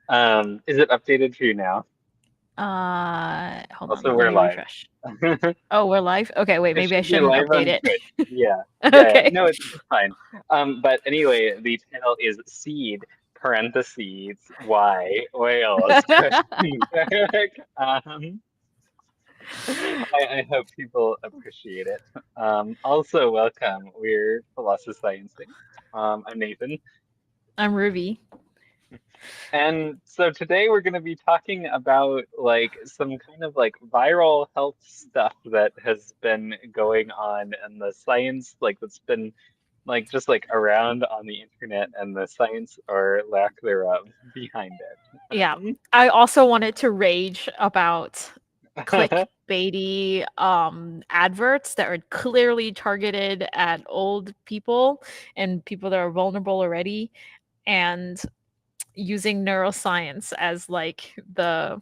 Is it updated for you now? Hold on, Also, let we're me live. refresh. Oh, we're live? Okay, wait, It maybe I should be shouldn't live update on it. Twitch. Yeah, yeah, yeah. Okay. No, it's fine. But anyway, the title is Seed parentheses Why Whales question mark. I hope people appreciate it. Also, welcome. We're Philosophizing. I'm Nathan. I'm Ruby. And so today we're going to be talking about like some kind of like viral health stuff that has been going on and the science like that's been like just like around on the internet and the science or lack thereof behind it. Yeah. I also wanted to rage about clickbaity adverts that are clearly targeted at old people and people that are vulnerable already, and using neuroscience as like the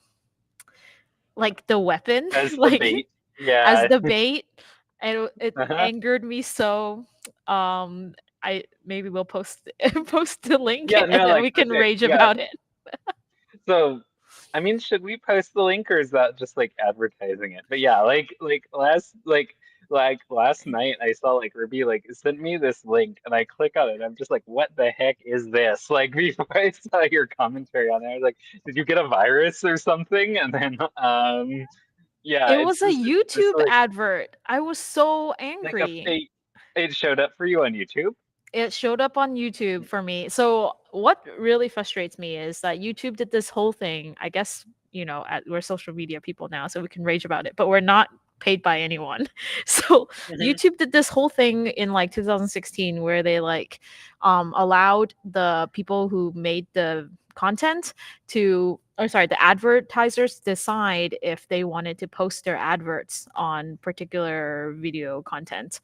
weapon, As the like bait. as Yeah. the bait. And it Uh-huh. angered me so. I maybe we'll post post the link Yeah, and no, then like we can okay. rage Yeah. about it. So I mean, should we post the link or is that just like advertising it? But yeah, like last night I saw like Ruby like sent me this link and I click on it and I'm just like, what the heck is this? Like before I saw your commentary on it, I was like, did you get a virus or something? And then yeah, It was a it's just YouTube advert. I was so like a angry. fake it showed up for you on YouTube. It showed up on YouTube for me. So what really frustrates me is that YouTube did this whole thing. I guess, we're social media people now, so we can rage about it, but we're not paid by anyone. So Mhm. YouTube did this whole thing in like 2016 where they like allowed the people who made the content to, or sorry, the advertisers decide if they wanted to post their adverts on particular video content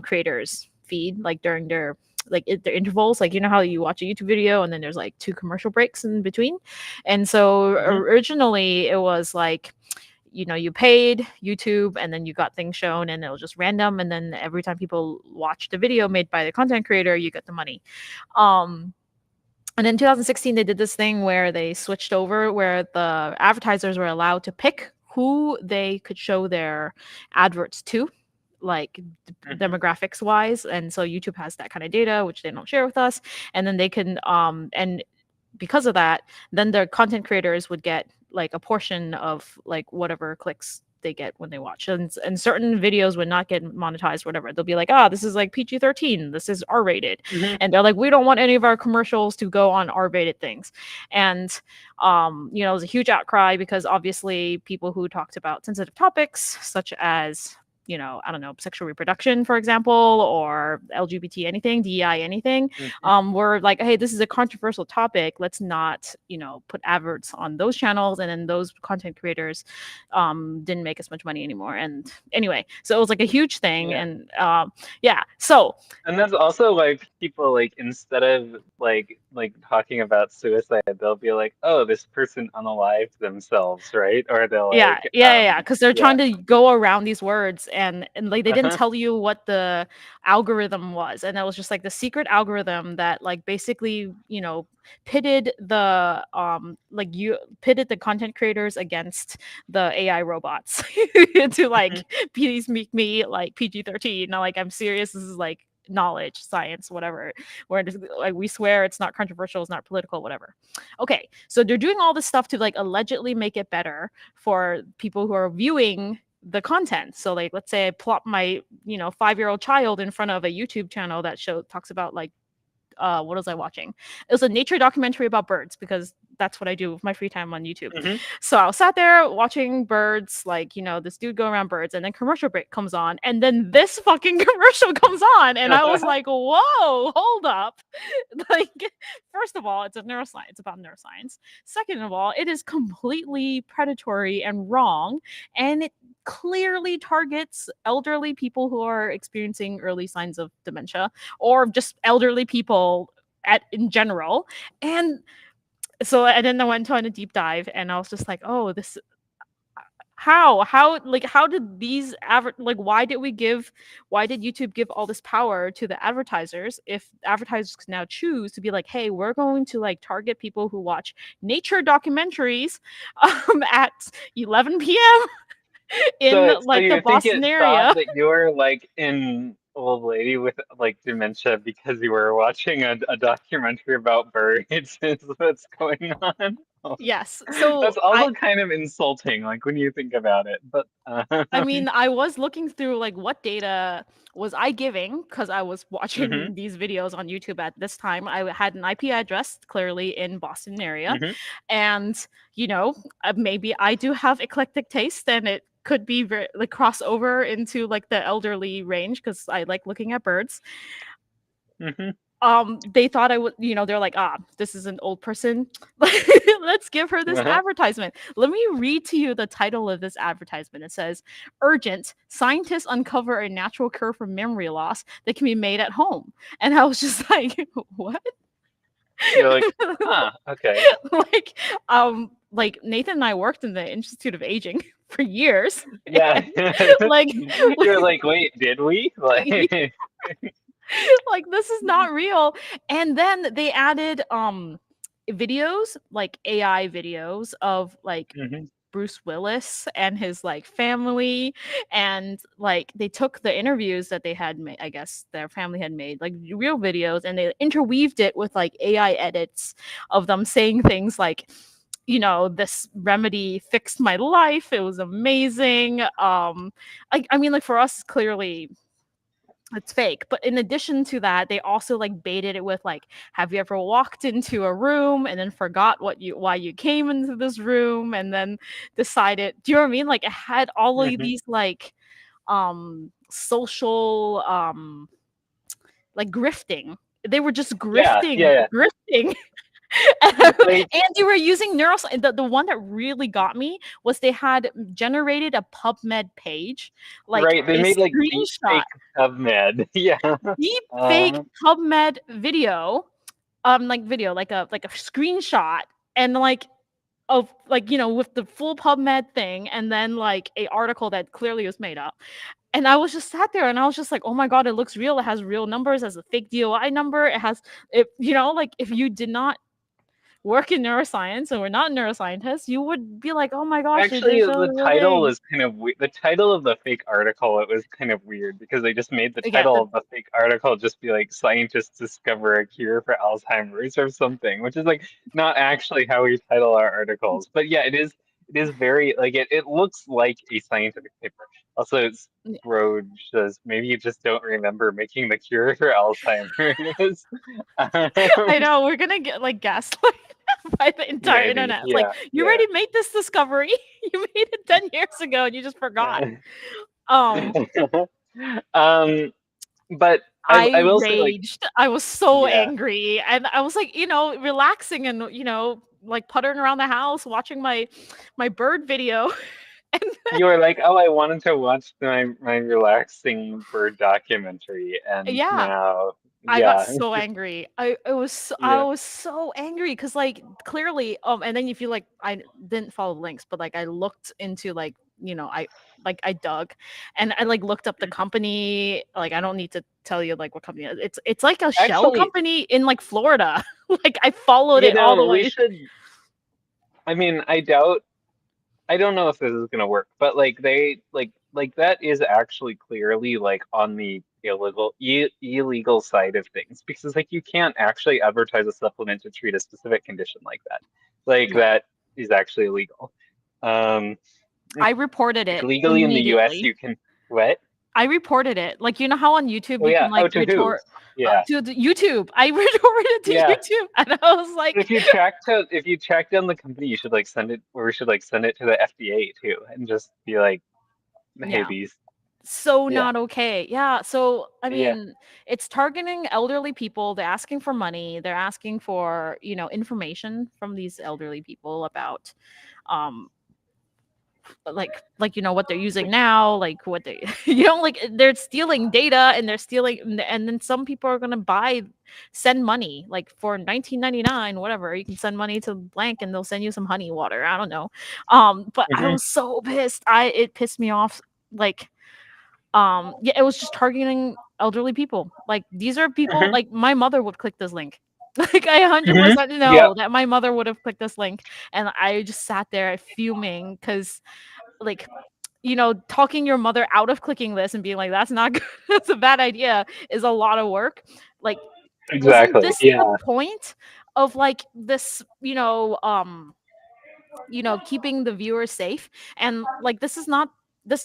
creators feed, like during their their intervals, like how you watch a YouTube video and then there's like two commercial breaks in between. And so Mhm. originally it was like, you paid YouTube and then you got things shown and it was just random, and then every time people watched the video made by the content creator, you get the money. um and in 2016 they did this thing where they switched over, where the advertisers were allowed to pick who they could show their adverts to, like Mhm. demographics wise. And so YouTube has that kind of data which they don't share with us. And then they can and because of that, then the content creators would get like a portion of like whatever clicks they get when they watch. And certain videos would not get monetized, whatever. They'll be like, this is like PG-13, this is R-rated. Mhm. And they're like, we don't want any of our commercials to go on R-rated things. And it was a huge outcry because obviously people who talked about sensitive topics such as, I don't know, sexual reproduction, for example, or LGBT anything, DEI anything, Mhm. were like, hey, this is a controversial topic. Let's not, put adverts on those channels. And then those content creators didn't make as much money anymore. And anyway, so it was like a huge thing. Yeah. And yeah, so And that's also why people like instead of like talking about suicide, they'll be like, "Oh, this person unalived themselves," right? Or they'll yeah, like, yeah, yeah, because they're yeah, trying to go around these words, and like they didn't uh-huh, tell you what the algorithm was, and that was just like the secret algorithm that like basically pitted the you pitted the content creators against the AI robots to mhm, like please make me like PG-13. Now, like, I'm serious. This is like knowledge, science, whatever. Where like we swear it's not controversial, it's not political, whatever. Okay, so they're doing all this stuff to like allegedly make it better for people who are viewing the content. So like let's say I plop my 5-year-old child in front of a YouTube channel that talks about like what was I watching? It was a nature documentary about birds, because that's what I do with my free time on YouTube. mhm, So I was sat there watching birds, like, this dude go around birds, and then commercial break comes on, and then this fucking commercial comes on, and I was like, whoa, hold up. Like, first of all, it's a neuroscience, it's about neuroscience. Second of all, it is completely predatory and wrong, and it clearly targets elderly people who are experiencing early signs of dementia, or just elderly people in general. And so, and then I went on a deep dive, and I was just like, oh, this, how did these why did YouTube give all this power to the advertisers if advertisers can now choose to be like, hey, we're going to like target people who watch nature documentaries at 11 p.m. in So like the you think Boston it thought area. that you were like an old lady with like dementia because you were watching a documentary about birds is what's going on? Oh, Yes. So that's also kind of insulting, like when you think about it. But I mean, I was looking through like what data was I giving because I was hmm watching these videos on YouTube at this time. I had an IP address clearly in Boston area, hmm and maybe I do have eclectic taste, and it could be like crossover into like the elderly range because I like looking at birds. hmm They thought I would, they're like, this is an old person. Let's give her this uh-huh. advertisement. Let me read to you the title of this advertisement. It says, Urgent, scientists uncover a natural cure for memory loss that can be made at home. And I was just like, what? You're like, huh, okay. like, like Nathan and I worked in the Institute of Aging for years. Yeah. like, You're like, wait, did we? Like, like this is not real. And then they added videos, like AI videos of like mhm, Bruce Willis and his like family, and like they took the interviews that they had made, I guess their family had made like real videos, and they interweaved it with like AI edits of them saying things like, this remedy fixed my life, it was amazing. I mean, like for us clearly it's fake, but in addition to that they also like baited it with like, have you ever walked into a room and then forgot why you came into this room and then decided, do you know what I mean, like it had all of mhm. these like social like grifting. They were just Yeah, grifting yeah, grifting yeah. Like, and they were using neuroscience. The one that really got me was they had generated a PubMed page, like right, they a made like deep screenshot, fake PubMed. Yeah. deep fake Uh, PubMed video, like video, like a screenshot, and like of like with the full PubMed thing, and then like a article that clearly was made up. And I was just sat there, and I was just like, oh my god, it looks real. It has real numbers, it has a fake DOI number. It has it, like if you did not work in neuroscience and we're not neuroscientists, you would be like, oh my gosh, they Actually, did show the the real title thing. was kind of the title of the fake article. It was kind of weird because they just made the Yeah, title of the fake article just be like "Scientists discover a cure for Alzheimer's" or something, which is like not actually how we title our articles. But yeah, it is. It is very like it looks like a scientific paper. Also, it's Broad says maybe you just don't remember making the cure for Alzheimer's. I know we're gonna get like gaslighted by the entire Maybe, internet. It's like, yeah, you yeah. already made this discovery. You made it 10 years ago and you just forgot. Um, um, but I I will say like raged. I was so yeah, angry. And I was like, relaxing and like puttering around the house, watching my bird video. And you were like, oh, I wanted to watch my relaxing bird documentary, and yeah, now I got yeah, so angry. I yeah, was so angry because like clearly and then if you like, I didn't follow the links, but like I looked into like, I dug and I like looked up the company. Like I don't need to tell you like what company it is. It's like a shell actually, company in like Florida. Like I followed you it all the know, we way. should. I mean, I doubt. I don't know if this is gonna work, but like they like that is actually clearly like on the illegal side of things because like you can't actually advertise a supplement to treat a specific condition like that. Like Yeah. that is actually illegal. Um, I reported like it legally in the US immediately. you can what? I reported it. Like, how on YouTube Oh you can yeah. Oh, like to who? retort Yeah. to the YouTube. I retorted to Yeah. YouTube and I was But like, if you track down the company, you should like send it, or we should like send it to the FDA too, and just be like, hey, yeah, these, so yeah, not okay. Yeah. So, I yeah. mean, it's targeting elderly people. They're asking for money. They're asking for, information from these elderly people about, um, like what they're using now, like what they like they're stealing data, and they're stealing, and then some people are going to send money like for 1999 whatever, you can send money to blank and they'll send you some honey water, I don't know. But I Mhm. was so pissed. It pissed me off, like, yeah, it was just targeting elderly people. Like, these are people, Mhm. like, my mother would click this link. Like, I Mhm. 100% Yep. know that my mother would have clicked this link, and I just sat there fuming because, like, talking your mother out of clicking this and being like, that's not good, that's a bad idea, is a lot of work. Like, isn't Exactly. this the Yeah. point of, like, this, keeping the viewer safe? And, like, this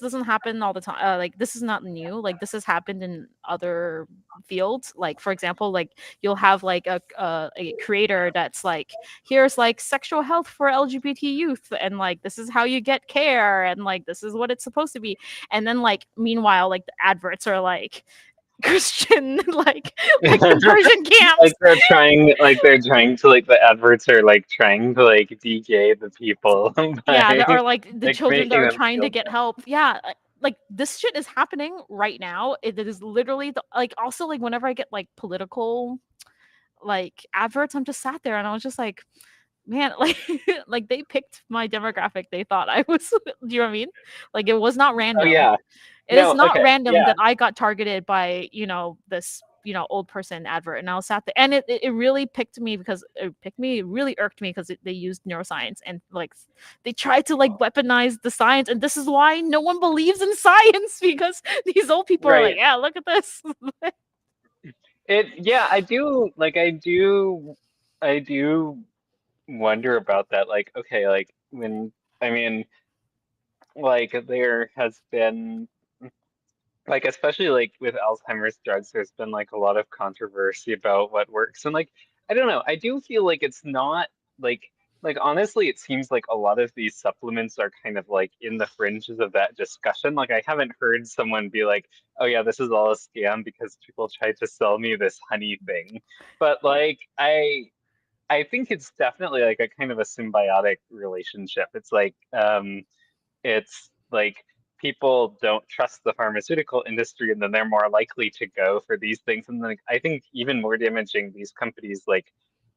doesn't happen all the time. Like, this is not new. Like, this has happened in other fields. Like, for example, like, you'll have like a creator that's like, here's like sexual health for LGBT youth, and like this is how you get care, and like this is what it's supposed to be. And then, like, meanwhile, like, the adverts are like Christian, like conversion camps. They're trying to like the adverts are like trying to like de-gay the people Yeah, there by are like the like children that making are them trying to feel get bad. help. Yeah, like this shit is happening right now. It is literally like, also, like, whenever I get like political like adverts, I'm just sat there and I was just like, man, like like they picked my demographic. They thought I was do you know what I mean? Like, it was not Oh random. yeah. It is No, not okay. random Yeah. that I got targeted by, this, old person advert, and I was sat there, and it really picked me because it really irked me because they used neuroscience, and like they tried to like weaponize the science, and this is why no one believes in science, because these old people are like, Right. yeah, look at this. Yeah, I do wonder about that. Like, okay, like when I mean, like there has been like especially like with Alzheimer's drugs, there's been like a lot of controversy about what works. And like I don't know, I do feel like it's not like honestly, it seems like a lot of these supplements are kind of like in the fringes of that discussion. Like I haven't heard someone be like, "Oh yeah, this is all a scam because people tried to sell me this honey thing." But like I think it's definitely like a kind of a symbiotic relationship. It's like people don't trust the pharmaceutical industry, and then they're more likely to go for these things. And like I think even more damaging, these companies like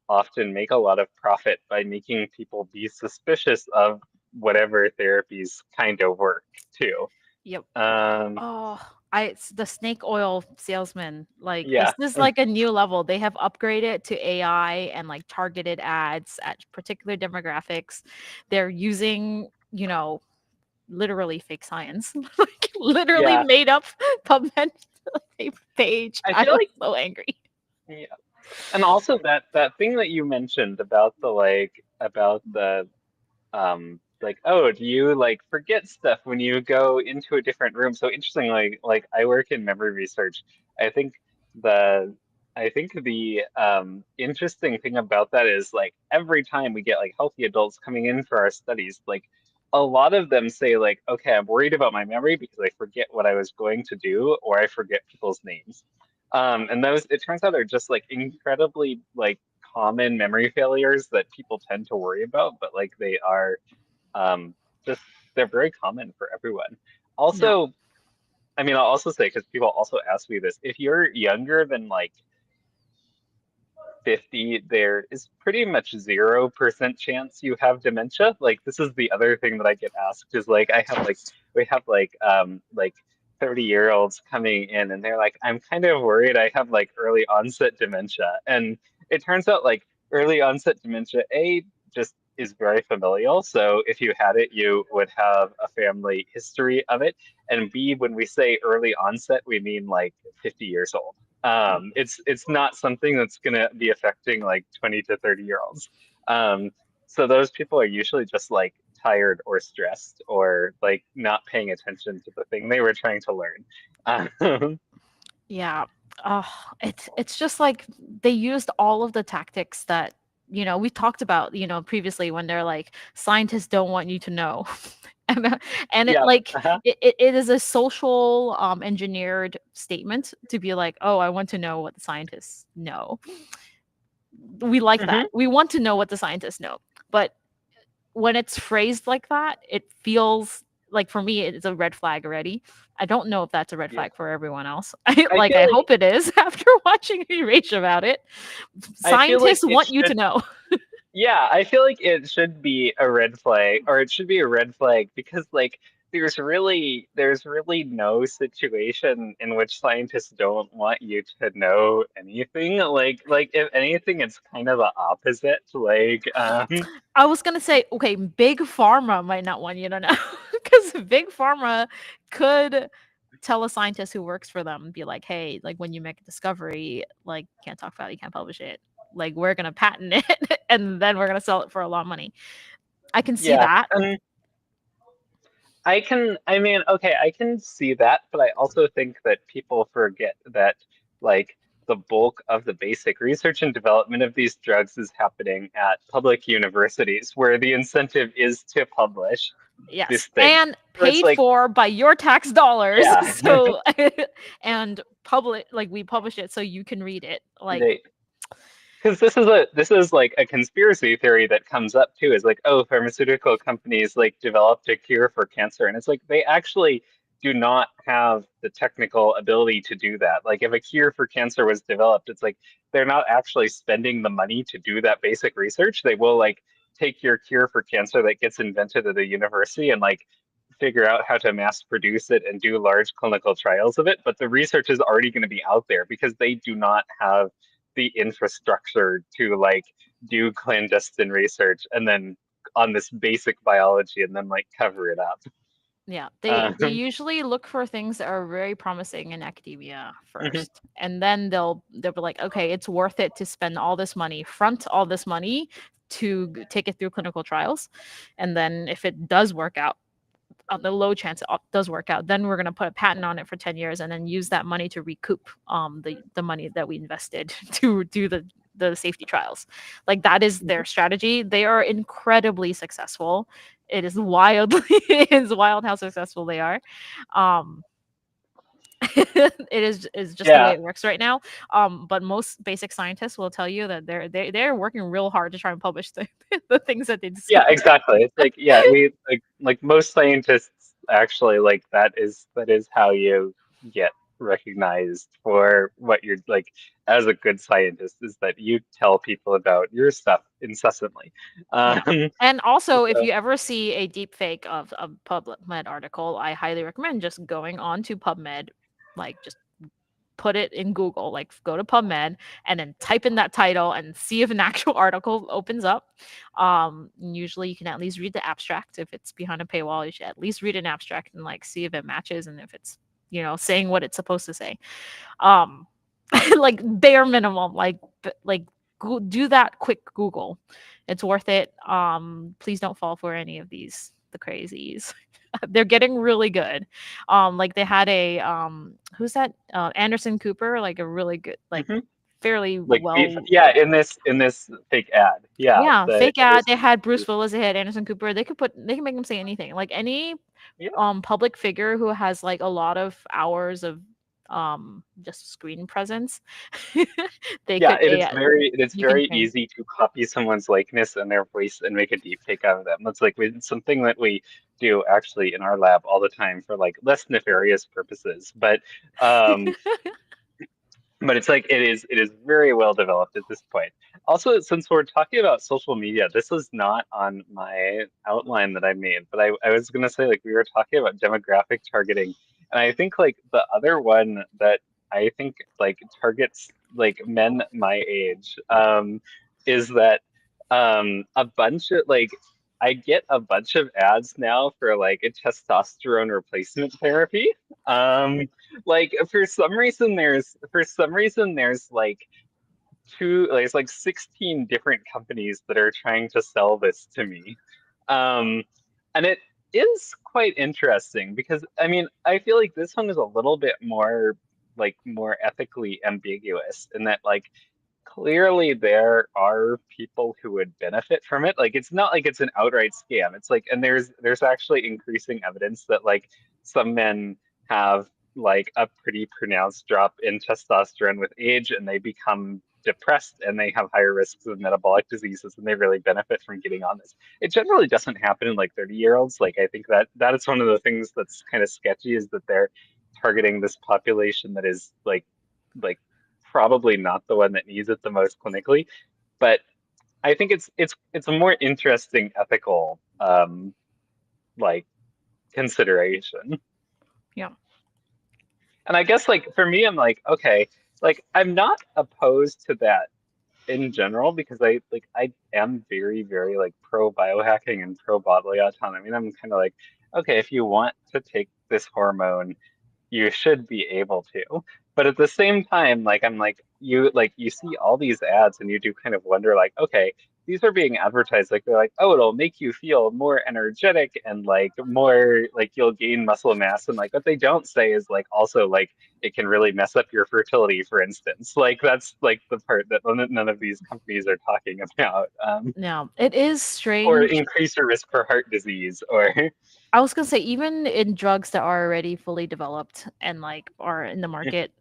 often make a lot of profit by making people be suspicious of whatever therapies kind of work too. Yep. Um, Oh, it's the snake oil salesman. Like, this yeah, is like a new level. They have upgraded to AI and like targeted ads at particular demographics. They're using, literally fake science, like literally yeah. made up PubMed page. I I feel was like so angry. yeah. And also that thing that you mentioned about the like, oh, do you like forget stuff when you go into a different room? So interesting, like I work in memory research. I think the the interesting thing about that is like every time we get like healthy adults coming in for our studies, like a lot of them say like, okay, I'm worried about my memory because I forget what I was going to do or I forget people's names. And those, it turns out, are just like incredibly like common memory failures that people tend to worry about, but like they are um, just they're very common for everyone. Yeah. Also, I mean, I'll also say because people also ask me this, if you're younger than like 50, there is pretty much 0% chance you have dementia. Like this is the other thing that I get asked is like we have like 30-year-olds coming in and they're like, I'm kind of worried I have like early onset dementia. And it turns out like early onset dementia, A, just is very familial. So if you had it, you would have a family history of it. And B, when we say early onset, we mean like 50 years old. It's not something that's gonna be affecting like 20 to 30-year-olds. So those people are usually just like tired or stressed or like not paying attention to the thing they were trying to learn. Yeah. Oh, it's just like they used all of the tactics that, we talked about, previously, when they're like, scientists don't want you to know. And it Yeah. like Uh-huh. it is a social engineered statement to be like, oh, I want to know what the scientists know. We like that. Hmm. We want to know what the scientists know. But when it's phrased like that, it feels like, for me, it's a red flag already. I don't know if that's a red Yeah. flag for everyone else. I Like, feel I like hope it is after watching you rage about it. I feel like Scientists it want you to should. know. Yeah, I feel like it should be a red flag, or it should be a red flag because like there's really no situation in which scientists don't want you to know anything. Like if anything, it's kind of the opposite. I was gonna say, okay, big pharma might not want you to know because big pharma could tell a scientist who works for them, be like, hey, like when you make a discovery, like can't talk about it, you can't publish it. Like we're gonna patent it and then we're gonna sell it for a lot of money. I can see Yeah, that. and I mean, okay, I can see that, but I also think that people forget that like the bulk of the basic research and development of these drugs is happening at public universities where the incentive is to publish Yes, this thing. and So it's paid like, for by your tax dollars. yeah, So and public, like we publish it so you can read it. Like, they because this is like a conspiracy theory that comes up too, is like, oh, pharmaceutical companies like developed a cure for cancer, and it's like they actually do not have the technical ability to do that. Like if a cure for cancer was developed, it's like they're not actually spending the money to do that basic research. They will like take your cure for cancer that gets invented at a university and like figure out how to mass produce it and do large clinical trials of it, but the research is already going to be out there because they do not have the infrastructure to like do clandestine research and then on this basic biology and then like cover it up. yeah, they Um, usually look for things that are very promising in academia mhm. first, and then they'll be like, okay, it's worth it to spend all this money, front all this money to take it through clinical trials, and then if it does work out, on the low chance it does work out, then we're going to put a patent on it for 10 years and then use that money to recoup the money that we invested to do the safety trials. Like that is their strategy. They are incredibly successful. It is wildly it is wild how successful they are. um it is just the way Yeah, it works right now. But most basic scientists will tell you that they're working real hard to try and publish the things that they yeah, discover. exactly. It's like, yeah, we like most scientists actually like that is how you get recognized for what you're like as a good scientist, is that you tell people about your stuff incessantly. Yeah. Um, And also, if so you ever see a deep fake of a PubMed article, I highly recommend just going on to PubMed, like just put it in Google, like go to PubMed and then type in that title and see if an actual article opens up. Usually you can at least read the abstract. If it's behind a paywall, you should at least read an abstract and like see if it matches and if it's, saying what it's supposed to say. Um, like bare minimum, like do that quick Google. It's worth it. Please don't fall for any of the crazies. They're getting really good. Like they had a who's that? Anderson Cooper, like a really good, like mhm. fairly Like well. yeah, in this fake ad, yeah, Yeah, the fake ad. They Anderson. had Bruce Willis. They had Anderson Cooper. They can make them say anything. Like any Yeah, public figure who has like a lot of hours of just screen presence. They yeah, could it is AI. it's You can very train. easy to copy someone's likeness and their voice and make a deep fake out of them. That's like something that we do actually in our lab all the time for like less nefarious purposes, um but it's like it is very well developed at this point. Also, since we're talking about social media, this is not on my outline that I made, but I was gonna say like we were talking about demographic targeting, and I think like the other one that I think like targets like men my age, is that a bunch of like I get a bunch of ads now for like a testosterone replacement therapy. Like for some reason there's like there's like 16 different companies that are trying to sell this to me. um and it is quite interesting because I mean I feel like this one is a little bit more ethically ambiguous in that like clearly there are people who would benefit from it. Like it's not like it's an outright scam. It's like, and there's actually increasing evidence that like some men have like a pretty pronounced drop in testosterone with age and they become depressed and they have higher risks of metabolic diseases and they really benefit from getting on this. It generally doesn't happen in like 30-year-olds. Like I think that is one of the things that's kind of sketchy, is that they're targeting this population that is like probably not the one that needs it the most clinically. But I think it's a more interesting ethical like consideration. Yeah. And I guess like for me, I'm like, okay, like I'm not opposed to that in general, because I am very, very like pro biohacking and pro bodily autonomy. And I'm kind of like, okay, if you want to take this hormone, you should be able to. But at the same time, like I'm like you see all these ads and you do kind of wonder like, okay, these are being advertised like they're like, oh, it'll make you feel more energetic and like more like you'll gain muscle mass. And like what they don't say is like also like it can really mess up your fertility, for instance. Like that's like the part that none of these companies are talking about. Now, it is Or strange. increase your risk for heart disease or I was gonna say, even in drugs that are already fully developed and like are in the market,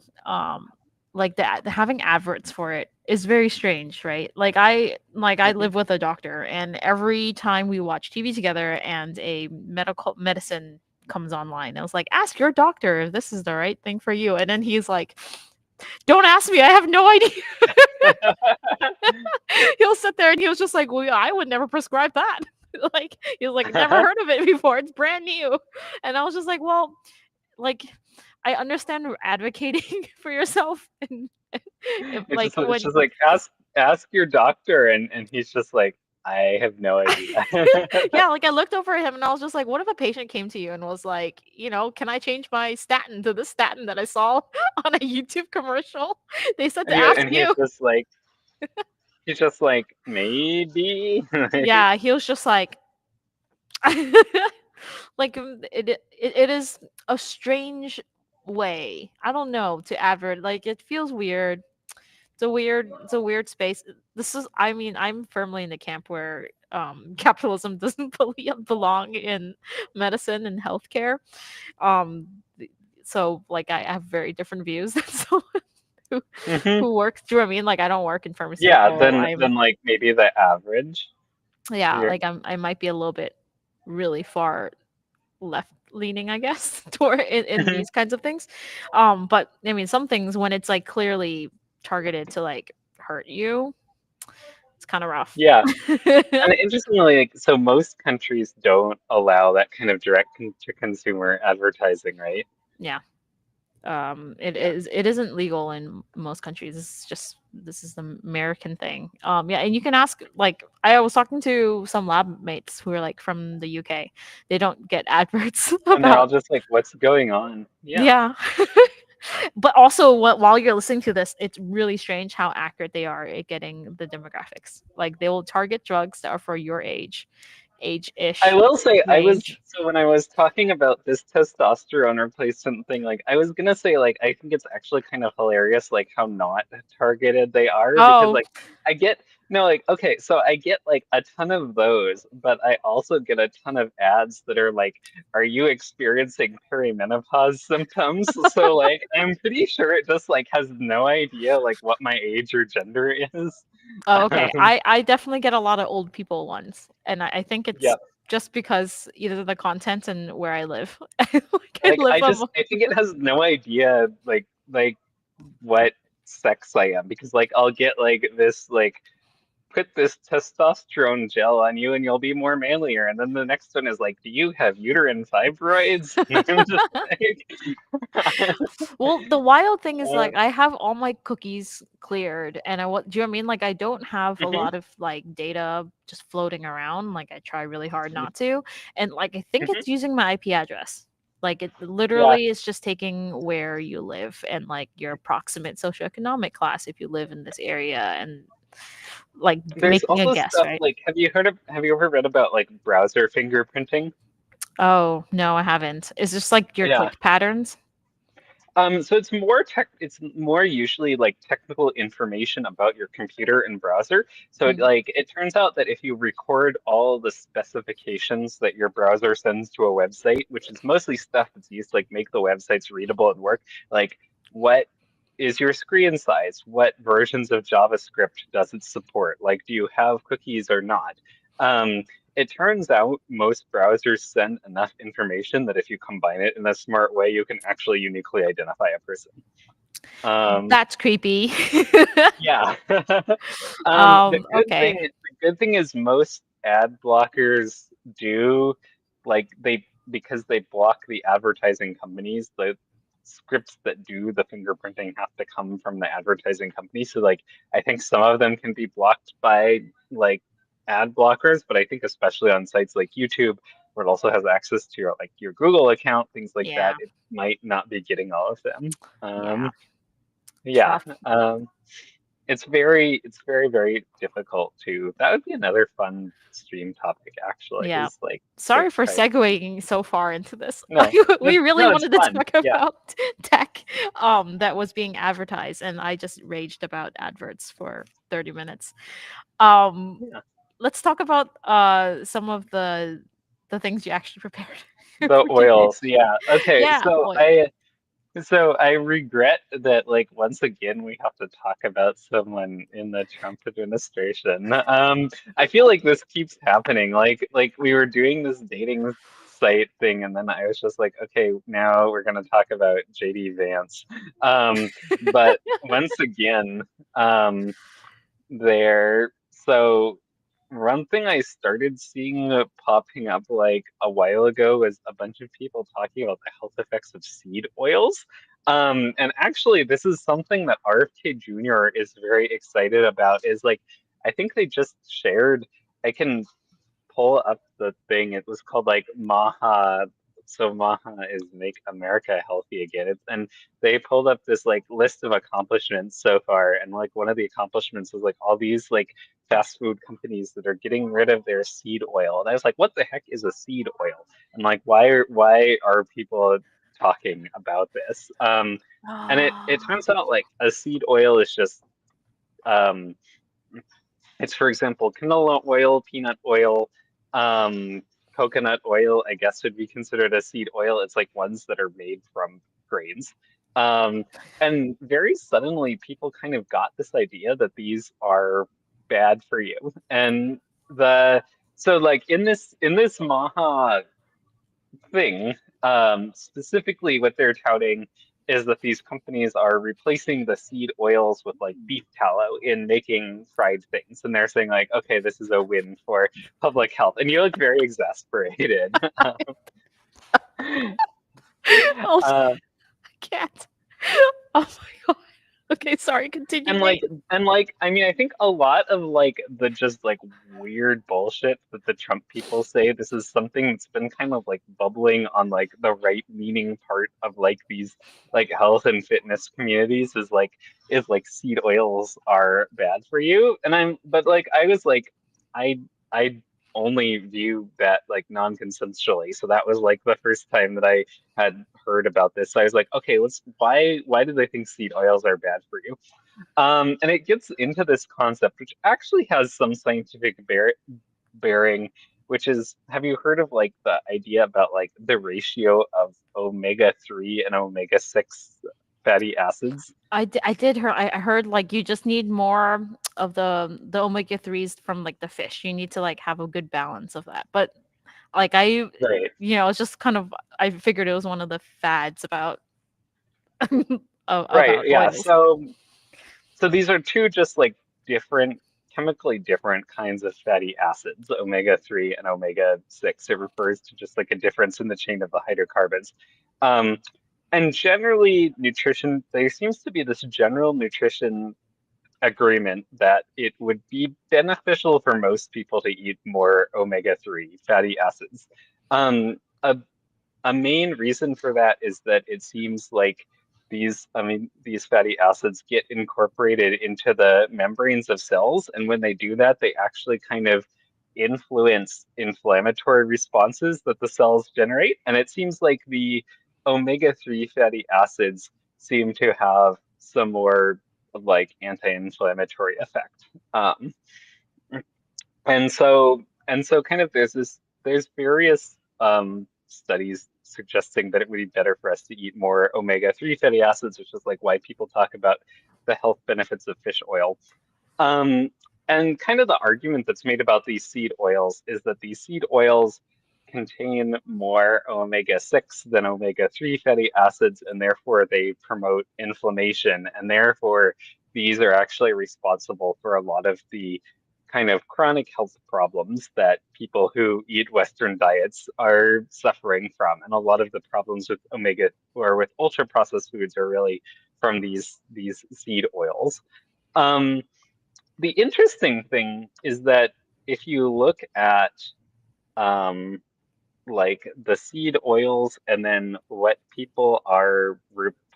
like the having adverts for it is very strange, right? Like I live with a doctor, and every time we watch TV together and a medical medicine comes online, I was like, ask your doctor if this is the right thing for you. And then he's like, don't ask me, I have no idea. He'll sit there and he was just like, well, I would never prescribe that. Like he was like, never heard of it before, it's brand new. And I was just like, well, like I understand advocating for yourself, and like it's when just like ask your doctor, and he's just like, I have no idea. yeah, like I looked over at him and I was just like, what if a patient came to you and was like, can I change my statin to this statin that I saw on a YouTube commercial? They said to ask And you. he's just like, maybe. Yeah, he was just like like it is a strange way. I don't know, to advert, like it feels weird. It's a weird space. This is, I mean, I'm firmly in the camp where capitalism doesn't belong in medicine and healthcare. Um so like I have very different views than someone who Hmm. who works, do you know what I mean? Like I don't work in Yeah, pharmaceutical. then like maybe the average. Yeah, You're, like I might be a little bit really far left leaning, I guess, toward in these kinds of things. But I mean, some things when it's like clearly targeted to like hurt you, it's kind of rough. yeah. And interestingly, like, so most countries don't allow that kind of direct to consumer advertising, right? Yeah. It Yeah. is, it isn't legal in most countries. This is the American thing. Yeah, and you can ask, like I was talking to some lab mates who are like from the UK. They don't get adverts And they're all about. just like, what's going on? Yeah. Yeah. But also, while you're listening to this, it's really strange how accurate they are at getting the demographics. Like they will target drugs that are for your I age-ish will say range. so when I was talking about this testosterone replacement thing, like I was gonna say like I think it's actually kind of hilarious like how not targeted they are, because Oh, like I get no like okay, so I get like a ton of those, but I also get a ton of ads that are like, are you experiencing perimenopause symptoms? So like I'm pretty sure it just like has no idea like what my age or gender is. oh, okay. Um, I definitely get a lot of old people ones, and I think yeah. it's just because either the content and where I live. Like I Like live I think it has no idea like what sex I am, because like I'll get like this like put this testosterone gel on you and you'll be more manlier, and then the next one is like, do you have uterine fibroids? And I'm just like Well, the wild thing is uh, like I have all my cookies cleared, and I what do you know what I mean? Like I don't have a mhm, lot of like data just floating around. Like I try really hard mhm, not to. And like I think mhm. it's using my IP address. Like it Yeah, literally is just taking where you live and like your approximate socioeconomic class if you live in this area, and like there's making a also guess, stuff right? like, have you ever read about like browser fingerprinting? Oh, no, I haven't. It's just like your Yeah. click patterns. So it's more usually like technical information about your computer and browser. So Mm. like it turns out that if you record all the specifications that your browser sends to a website, which is mostly stuff that's used to like make the websites readable and work, like what is your screen size? What versions of JavaScript does it support? Like, do you have cookies or not? It turns out most browsers send enough information that if you combine it in a smart way, you can actually uniquely identify a person. That's creepy. Yeah. The Okay. good thing is most ad blockers do like because they block the advertising companies, the scripts that do the fingerprinting have to come from the advertising company. So like I think some of them can be blocked by like ad blockers, but I think especially on sites like YouTube where it also has access to your Google account, things like that, Yeah. it might not be getting all of them. Yeah. Yeah. Tough. It's very difficult to. That would be another fun stream topic, actually, Yeah. is like to Sorry for try. segueing so far into this. No, We really no, it's wanted to fun. talk Yeah. about tech that was being advertised, and I just raged about adverts for 30 minutes. Um Yeah. let's talk about some of the things you actually prepared The for today. oils. Yeah. Okay. Yeah, the So oil. I regret that like once again we have to talk about someone in the Trump administration. I feel like this keeps happening. Like we were doing this dating site thing and then I was just like, okay, now we're gonna talk about JD Vance. But once again, um there. So one thing I started seeing popping up like a while ago was a bunch of people talking about the health effects of seed oils. And actually, this is something that RFK Jr. is very excited about. Is like, I think they just shared. I can pull up the thing. It was called like Maha. So Maha is Make America Healthy Again. And they pulled up this like list of accomplishments so far. And like one of the accomplishments was like all these like fast food companies that are getting rid of their seed oil. And I was like, what the heck is a seed oil? And like why are people talking about this? And it turns out like a seed oil is just um it's, for example, canola oil, peanut oil, um, coconut oil, I guess would be considered a seed oil. It's like ones that are made from grains. Um, and very suddenly, people kind of got this idea that these are bad for you. And the so like in this Maha thing, specifically what they're touting is that these companies are replacing the seed oils with like beef tallow in making fried things. And they're saying like, okay, this is a win for public health. And you look very exasperated. Oh, uh, I can't. Oh my god. Okay, sorry, continue, and Nate. I mean, I think a lot of like the just like weird bullshit that the Trump people say, this is something that's been kind of like bubbling on like the right leaning part of like these like health and fitness communities is like seed oils are bad for you. And but like I was like I only view that like non-consensually. So that was like the first time that I had heard about this. So I was like, okay, why do they think seed oils are bad for you? And it gets into this concept, which actually has some scientific bearing, which is, have you heard of like the idea about like the ratio of omega-3 and omega-6 fatty acids? I did hear I heard like you just need more of the omega 3s from like the fish. You need to like have a good balance of that. But like Right. it's just kind of I figured it was one of the fads about Right. about Yeah. oils. So these are two just like different, chemically different kinds of fatty acids, omega-3 and omega-6. It refers to just like a difference in the chain of the hydrocarbons. Um, and generally, nutrition, there seems to be this general nutrition agreement that it would be beneficial for most people to eat more omega-3 fatty acids. Um, a a main reason for that is that it seems like these fatty acids get incorporated into the membranes of cells, and when they do that, they actually kind of influence inflammatory responses that the cells generate. And it seems like the omega-3 fatty acids seem to have some more like anti-inflammatory effect. And so kind of there's various studies suggesting that it would be better for us to eat more omega-3 fatty acids, which is like why people talk about the health benefits of fish oil. And kind of the argument that's made about these seed oils is that these seed oils contain more omega-6 than omega-3 fatty acids, and therefore they promote inflammation. And therefore, these are actually responsible for a lot of the kind of chronic health problems that people who eat Western diets are suffering from. And a lot of the problems with omega or with ultra processed foods are really from these seed oils. The interesting thing is that if you look at like the seed oils and then what people are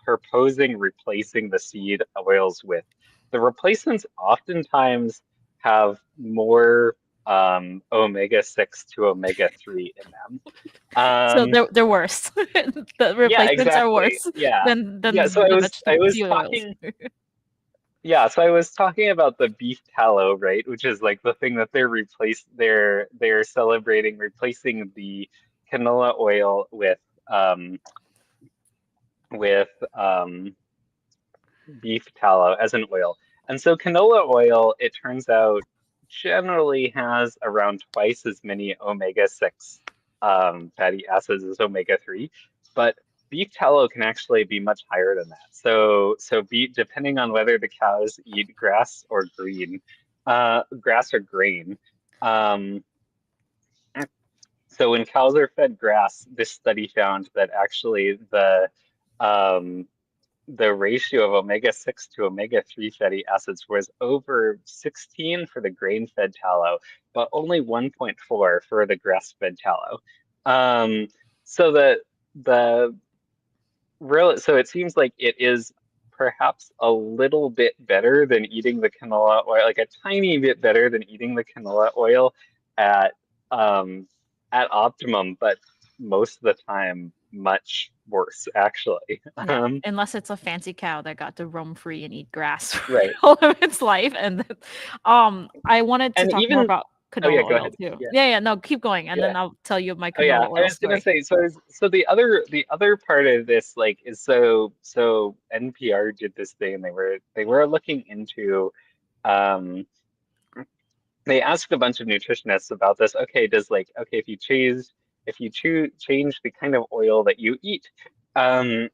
proposing replacing the seed oils with, the replacements oftentimes have more omega-6 to omega-3 in them. So they're worse. The Yeah, replacements are exactly. worse Yeah. than Yeah, so the vegetable I was seed oils. talking Yeah, so I was talking about the beef tallow, right? Which is like the thing that they're celebrating replacing the canola oil with beef tallow as an oil. And so canola oil, it turns out, generally has around twice as many omega-6 fatty acids as omega-3, but beef tallow can actually be much higher than that. So beef, depending on whether the cows eat grass or grass or grain. So when cows are fed grass, this study found that actually the ratio of omega-6 to omega-3 fatty acids was over 16 for the grain-fed tallow, but only 1.4 for the grass-fed tallow. So so it seems like it is perhaps a little bit better than eating the canola oil, like a tiny bit better than eating the canola oil at optimum, but most of the time much worse, actually. Yeah, unless it's a fancy cow that got to roam free and eat grass for Right. all of its life. And then, I wanted to And talk more even about Oh yeah, canola go oil ahead. too. Yeah. Yeah, no, keep going, and then Yeah. I'll tell you my Oh yeah, canola I oil was gonna story. say, so the other part of this like is so NPR did this thing and they were looking into um they asked a bunch of nutritionists about this. Okay, does like okay if you change the kind of oil that you eat, um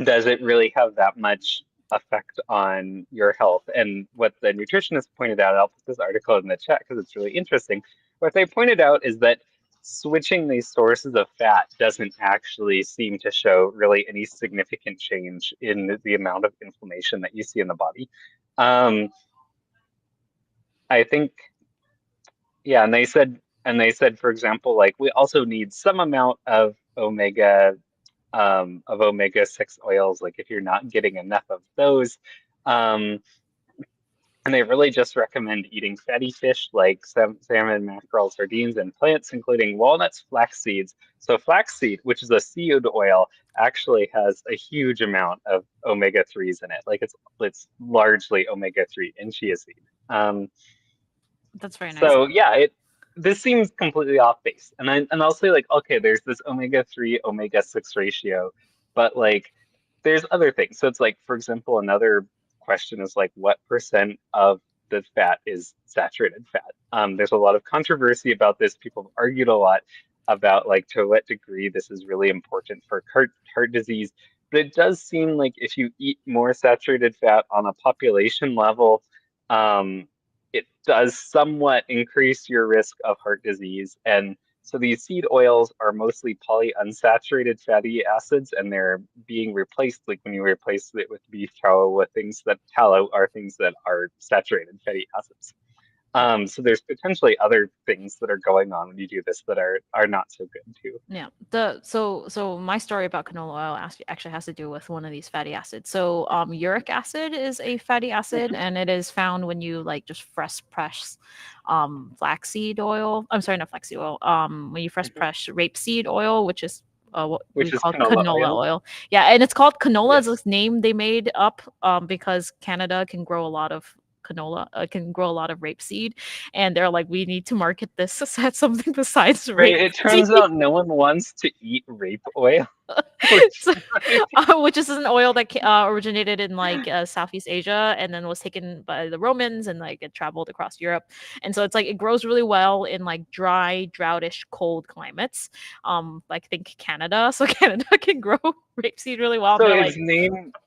does it really have that much effect on your health? And what the nutritionist pointed out, I'll put this article in the chat because it's really interesting. What they pointed out is that switching these sources of fat doesn't actually seem to show really any significant change in the amount of inflammation that you see in the body. I think, yeah, and they said, for example, like we also need some amount of omega-6 oils, like if you're not getting enough of those. And they really just recommend eating fatty fish like salmon, mackerel, sardines, and plants, including walnuts, flax seeds. So flaxseed, which is a seed oil, actually has a huge amount of omega-3s in it. Like it's largely omega-3 in chia seed. That's very nice. So yeah, this seems completely off base. And I'll say like, okay, there's this omega-3 omega-6 ratio, but like there's other things. So it's like, for example, another question is like what percent of the fat is saturated fat? There's a lot of controversy about this. People have argued a lot about like to what degree this is really important for heart disease. But it does seem like if you eat more saturated fat on a population level, it does somewhat increase your risk of heart disease. And so these seed oils are mostly polyunsaturated fatty acids, and they're being replaced, like when you replace it with beef tallow, with tallow are things that are saturated fatty acids. So there's potentially other things that are going on when you do this that are not so good too. Yeah. So my story about canola oil actually has to do with one of these fatty acids. So uric acid is a fatty acid, and it is found when you like just fresh press flaxseed oil. I'm sorry, not flaxseed oil. When you fresh press rapeseed oil, which is what we Which is call canola oil. Yeah, and it's called canola. Yes. It's this name they made up because Canada can grow a lot of canola, can grow a lot of rapeseed, and they're like, we need to market this as something besides Right. It rapeseed. turns out no one wants to eat rape oil, which So, which is an oil that originated in like Southeast Asia and then was taken by the Romans and like it traveled across Europe. And so it's like it grows really well in like dry, droutish, cold climates. Like think Canada. So Canada can grow rapeseed really well. so They're like,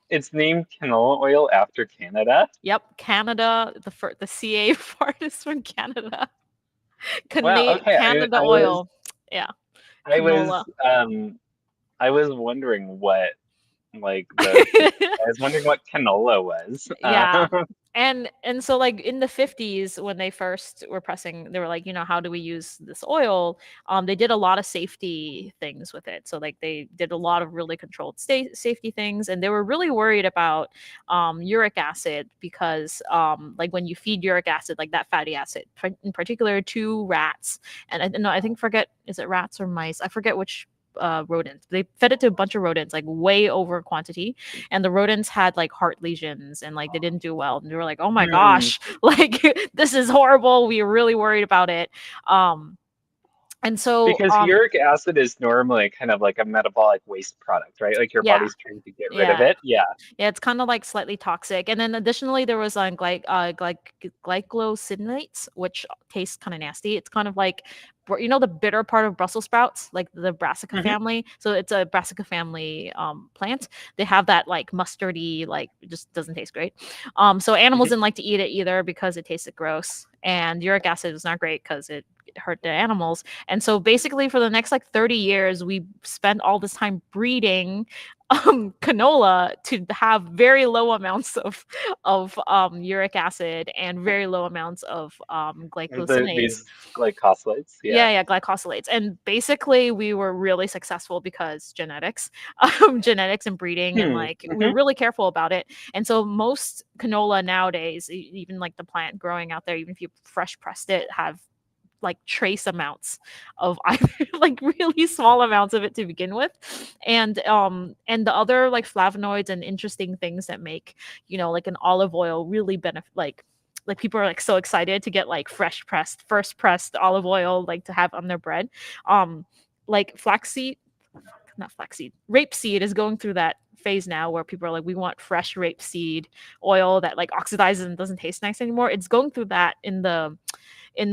it's named canola oil after Canada. yep, Canada. The CA part is from Canada. Wow. Okay. Canada oil. Yeah, I canola. was I was wondering what like the I was wondering what canola was. Yeah. And so like in the 50s when they first were pressing, they were like, how do we use this oil? They did a lot of safety things with it. So like they did a lot of really controlled safety things, and they were really worried about uric acid because like when you feed uric acid, like that fatty acid in particular to rats, and I think forget, is it rats or mice? I forget which rodents. They fed it to a bunch of rodents, like way over quantity, and the rodents had like heart lesions and like they didn't do well. And they were like, "Oh my Hmm. gosh, like this is horrible. We were really worried about it." Um, and so Because uric acid is normally kind of like a metabolic waste product, right? Like your yeah, body's trying to get rid of yeah. it. Yeah. Yeah, it's kind of like slightly toxic. And then additionally, there was glycosinates, which tastes kind of nasty. It's kind of like, the bitter part of Brussels sprouts, like the Brassica Hmm. family. So it's a Brassica family plant. They have that like mustardy, like it just doesn't taste great. So animals Hmm. didn't like to eat it either because it tasted gross. And uric acid was not great because it hurt the animals. And so basically for the next like 30 years, we spent all this time breeding canola to have very low amounts of uric acid and very low amounts of glycosinates. These glycosylates. Yeah. Yeah, glycosylates. And basically we were really successful because genetics, genetics and breeding, and Hmm. like we were Hmm. really careful about it. And so most canola nowadays, even like the plant growing out there, even if you fresh pressed it, have like trace amounts of either like really small amounts of it to begin with, and the other like flavonoids and interesting things that make like an olive oil really benefit, like people are like so excited to get like fresh pressed first pressed olive oil like to have on their bread. Like flaxseed, not flaxseed, rapeseed is going through that phase now where people are like, we want fresh rapeseed oil that like oxidizes and doesn't taste nice anymore. It's going through that in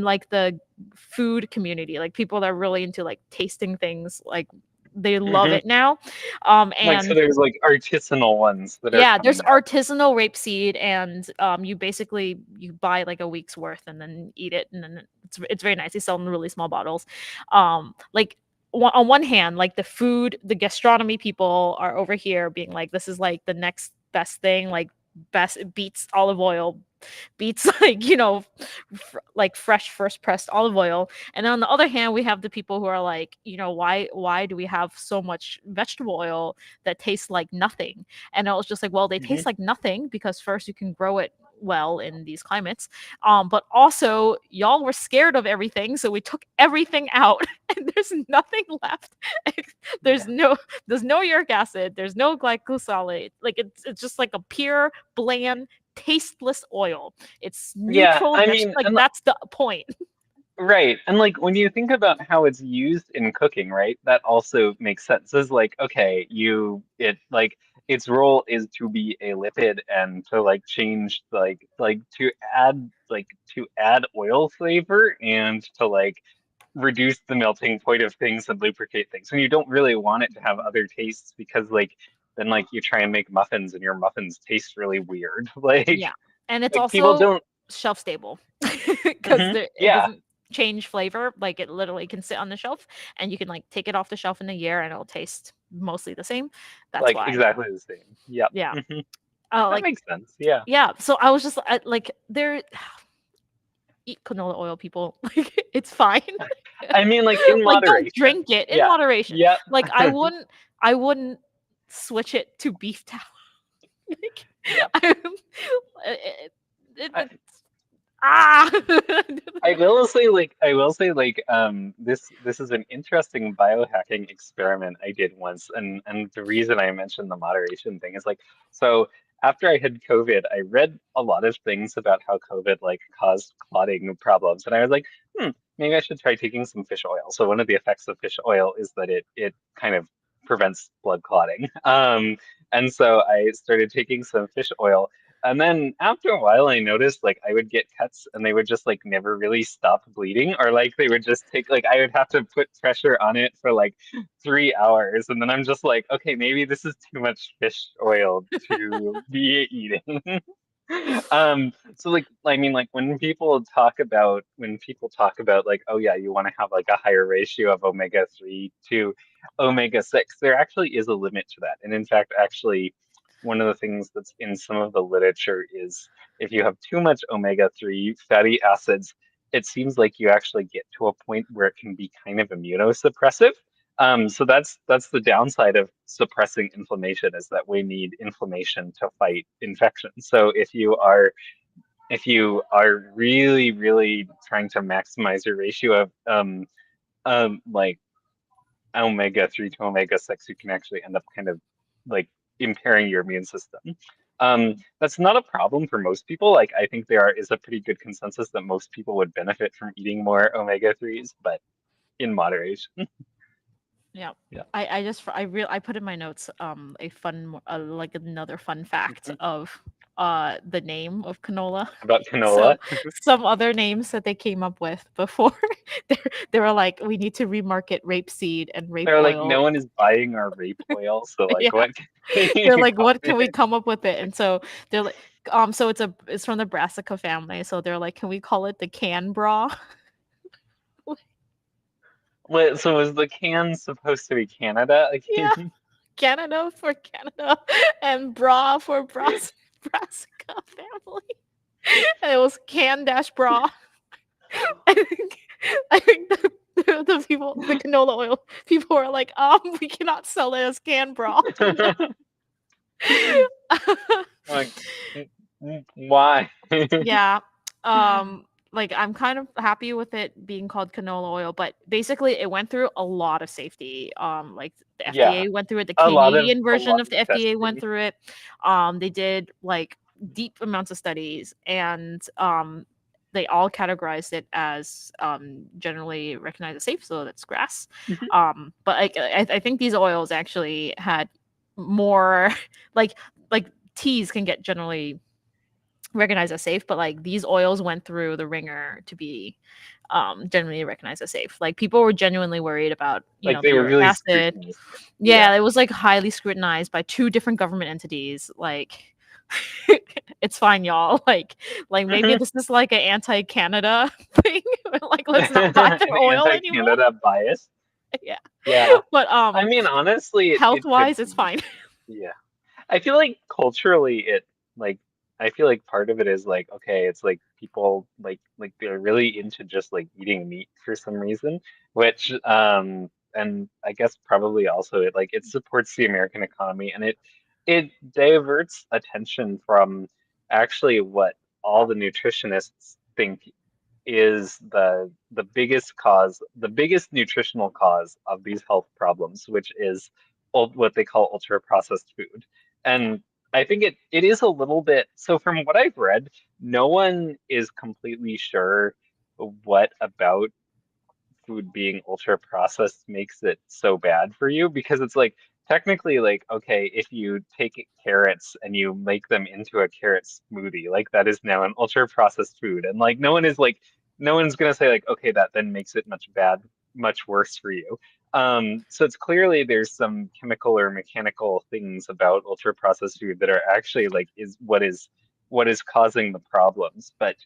like the food community, like people that are really into like tasting things, like they love Hmm. it now. Like, so And there's like artisanal ones that are yeah, there's coming out. artisanal rapeseed, and you buy like a week's worth and then eat it, and then it's very nice. They sell in really small bottles. Like on one hand, like the gastronomy people are over here being like, this is like the next best thing, like best, it beats olive oil, beats like like fresh first pressed olive oil. And then on the other hand, we have the people who are like, why do we have so much vegetable oil that tastes like nothing? And I was just like, well, they Hmm. taste like nothing because first you can grow it well in these climates, but also y'all were scared of everything, so we took everything out and there's nothing left. there's Yeah. no there's no uric acid, there's no glycosylate, like it's just like a pure bland tasteless oil. It's Yeah. neutral I mean, like and that's the point. right. And like when you think about how it's used in cooking, right? That also makes sense. It's like, okay, its role is to be a lipid and to like change like to add oil flavor and to like reduce the melting point of things and lubricate things. And you don't really want it to have other tastes because like then like you try and make muffins and your muffins taste really weird. Yeah, and it's Like people also don't. shelf stable because Mhm. it Yeah. doesn't change flavor. Like it literally can sit on the shelf, and you can like take it off the shelf in a year, and it'll taste mostly the same. That's Like why. exactly the same. Yep. Yeah. Hmm. That Like makes sense. Yeah. yeah. So I was just like, there, eat canola oil, people. Like it's fine. I mean, like in Like don't moderation. drink it in Yeah. moderation. Yep. Like I wouldn't switch it to beef tallow. Like, Yep. it, I, it's ah. I will say like this is an interesting biohacking experiment I did once, and the reason I mentioned the moderation thing is like, so after I had COVID, I read a lot of things about how COVID like caused clotting problems, and I was like, maybe I should try taking some fish oil. So one of the effects of fish oil is that it kind of prevents blood clotting. And so I started taking some fish oil. And then after a while, I noticed like I would get cuts and they would just like never really stop bleeding, or like they would just take like I would have to put pressure on it for like 3 hours. And then I'm just like, okay, maybe this is too much fish oil to be eating. So like I mean like when people talk about like, oh yeah, you want to have like a higher ratio of omega-3 to omega-6, there actually is a limit to that. And in fact, actually one of the things that's in some of the literature is if you have too much omega-3 fatty acids, it seems like you actually get to a point where it can be kind of immunosuppressive. So that's the downside of suppressing inflammation, is that we need inflammation to fight infection. So if you are really, really trying to maximize your ratio of like omega-3 to omega-6, you can actually end up kind of like impairing your immune system. That's not a problem for most people. Like I think there is a pretty good consensus that most people would benefit from eating more omega-3s, but in moderation. Yeah. Yeah. I put in my notes a fun like another fun fact of the name of canola. About So canola. some other names that they came up with before they were like, we need to remarket rapeseed and rape They're like, oil. no one is buying our rape oil, so like, Yeah. what can They're you like, call what can we it? come up with it? And so they're like, so it's from the Brassica family. So they're like, can we call it the can bra? What, so was the can supposed to be Canada Yeah. again? Canada for Canada and bra for Brassica family. And it was can dash bra. I think the people, the canola oil people were like, we cannot sell it as can bra. Like, why? Yeah. Like I'm kind of happy with it being called canola oil, but basically it went through a lot of safety. Like the Yeah, FDA went through it, the a lot of Canadian a version lot of of the FDA went testing. through it. They did like deep amounts of studies, and they all categorized it as generally recognized as safe, so that's grass. But I think these oils actually had more like teas can get generally recognized as safe, but like these oils went through the ringer to be genuinely recognized as safe. Like people were genuinely worried about, Like the they were uric really acid. scrutinized. Yeah. Yeah, it was like highly scrutinized by two different government entities. Like it's fine, y'all. Like maybe Mhm. this is like an anti-Canada thing. Like let's not buy An their oil anymore. anti-Canada bias. Yeah. Yeah. But I mean, honestly, health it could wise it's be. fine. Yeah. I feel like culturally like I feel like part of it is like, okay, it's like people like they're really into just like eating meat for some reason, which and I guess probably also it supports the American economy, and it diverts attention from actually what all the nutritionists think is the biggest nutritional cause of these health problems, which is what they call ultra processed food. Yeah. And I think it is a little bit, so from what I've read, no one is completely sure what about food being ultra processed makes it so bad for you, because it's like technically like, okay, if you take carrots and you make them into a carrot smoothie, like that is now an ultra processed food, and like no one's gonna say like, okay, that then makes it much worse for you. So it's clearly there's some chemical or mechanical things about ultra processed food that are actually like is what is causing the problems. But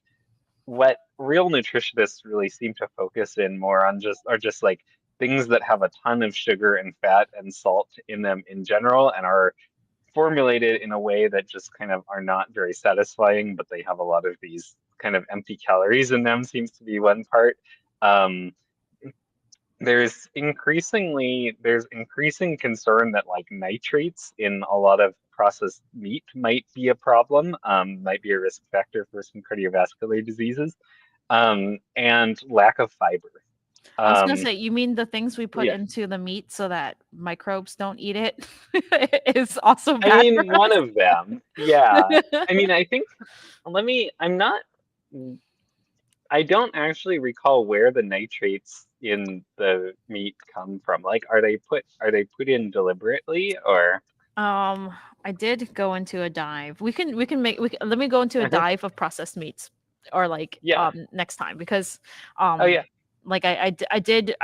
what real nutritionists really seem to focus in more on just like things that have a ton of sugar and fat and salt in them in general, and are formulated in a way that just kind of are not very satisfying, but they have a lot of these kind of empty calories in them, seems to be one part. Um, there's increasing concern that like nitrates in a lot of processed meat might be a problem, might be a risk factor for some cardiovascular diseases, and lack of fiber. I was gonna Um, say, you mean the things we put yeah, into the meat so that microbes don't eat it is also I bad for mean one us? of them. Yeah, I mean I think I'm not. I don't actually recall where the nitrates in the meat come from. Like, are they put in deliberately or? Um, I did go into a dive. Let me go into a Mhm. dive of processed meats, or like Yeah. next time, because Oh yeah. like I did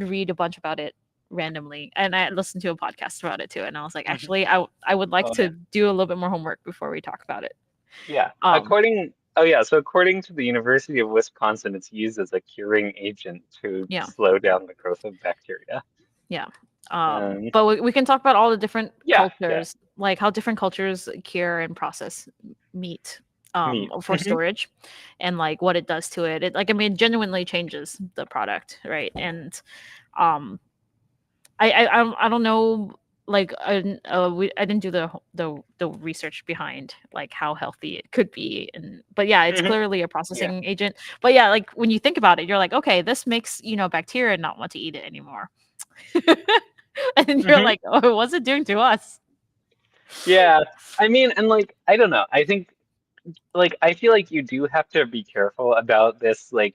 read a bunch about it randomly, and I listened to a podcast about it too, and I was like, Mhm. actually, I would like Oh to yeah. do a little bit more homework before we talk about it. Yeah. Um, So according to the University of Wisconsin, it's used as a curing agent to yeah, slow down the growth of bacteria. yeah. Um, But we can talk about all the different yeah, yeah. cultures, like how different cultures cure and process meat Meat. for storage, and like what it does to it. It, like, I mean, genuinely changes the product, right? And um I don't know, like I didn't do the research behind like how healthy it could be, and but yeah, it's Mhm. clearly a Yeah. processing agent. But yeah, like when you think about it, you're like, okay, this makes, bacteria not want to eat it anymore. And then you're Hmm. like, oh, what's it doing to us? Yeah. I mean, and like, I don't know. I think like I feel like you do have to be careful about this like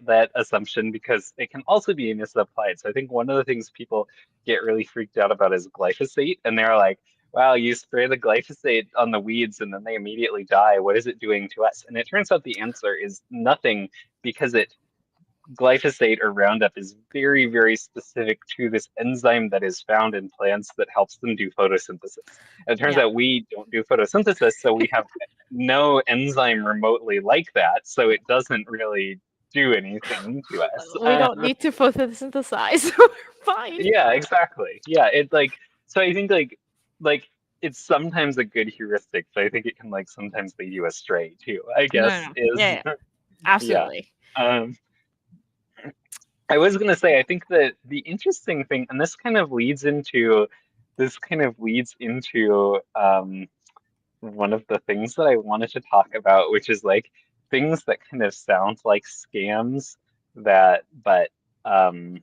that assumption because it can also be misapplied. So I think one of the things people get really freaked out about is glyphosate, and they're like, "Wow, you spray the glyphosate on the weeds and then they immediately die. What is it doing to us?" And it turns out the answer is nothing because it glyphosate or Roundup is very, very specific to this enzyme that is found in plants that helps them do photosynthesis. And it turns Yeah, out we don't do photosynthesis, so we have no enzyme remotely like that, so it doesn't really do anything to us. we don't need to photosynthesize. We're fine. Yeah, exactly. Yeah, it like so I think like it's sometimes a good heuristic, but I think it can like sometimes lead you astray too, I No, no, guess no. Yeah, is yeah, yeah. absolutely. Um I was gonna say, I think that the interesting thing, and this kind of leads into one of the things that I wanted to talk about, which is like things that kind of sound like scams but um,